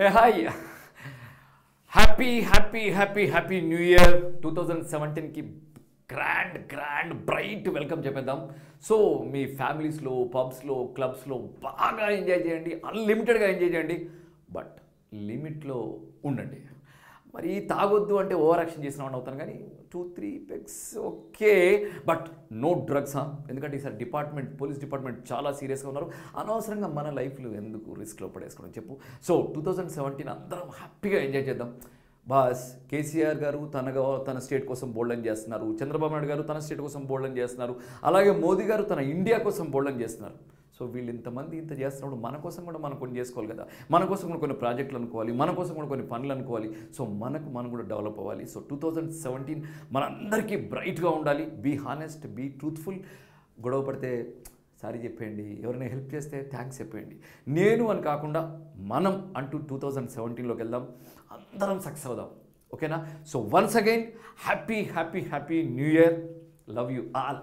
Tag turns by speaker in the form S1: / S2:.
S1: Hi happy new year 2017కి grand bright welcome చెప్పేద్దాం. So మీ ఫ్యామిలీస్లో పబ్స్లో క్లబ్స్లో బాగా ఎంజాయ్ చేయండి, అన్లిమిటెడ్గా ఎంజాయ్ చేయండి, బట్ లిమిట్లో ఉండండి. మరి తాగొద్దు అంటే ఓవర్ యాక్షన్ చేసిన వాడిని అవుతాను, కానీ 2-3 pegs okay, but no drugs. ఎందుకంటే ఈసారి పోలీస్ డిపార్ట్మెంట్ చాలా సీరియస్గా ఉన్నారు. అనవసరంగా మన లైఫ్లో ఎందుకు రిస్క్లో పడేసుకోవడం చెప్పు. సో 2017 అందరం హ్యాపీగా ఎంజాయ్ చేద్దాం. బాస్ కేసీఆర్ గారు తన స్టేట్ కోసం బోల్డన్ చేస్తున్నారు, చంద్రబాబు నాయుడు గారు తన స్టేట్ కోసం బోల్డన్ చేస్తున్నారు, అలాగే మోదీ గారు తన ఇండియా కోసం బోల్డన్ చేస్తున్నారు. సో వీళ్ళు ఇంతమంది ఇంత చేస్తున్నప్పుడు మన కోసం కూడా మనం కొన్ని చేసుకోవాలి కదా. మన కోసం కూడా కొన్ని ప్రాజెక్టులు అనుకోవాలి, మన కోసం కూడా కొన్ని పనులు అనుకోవాలి. సో మనం కూడా డెవలప్ అవ్వాలి. సో 2017 మనందరికీ బ్రైట్గా ఉండాలి. Be honest, be truthful. గొడవ పడితే సారీ చెప్పేయండి, ఎవరైనా హెల్ప్ చేస్తే థ్యాంక్స్ చెప్పేయండి. నేను అని కాకుండా మనం అంటూ 2017లోకి వెళ్దాం, అందరం సక్సెస్ అవుదాం. ఓకేనా? So once again happy new year. Love you all.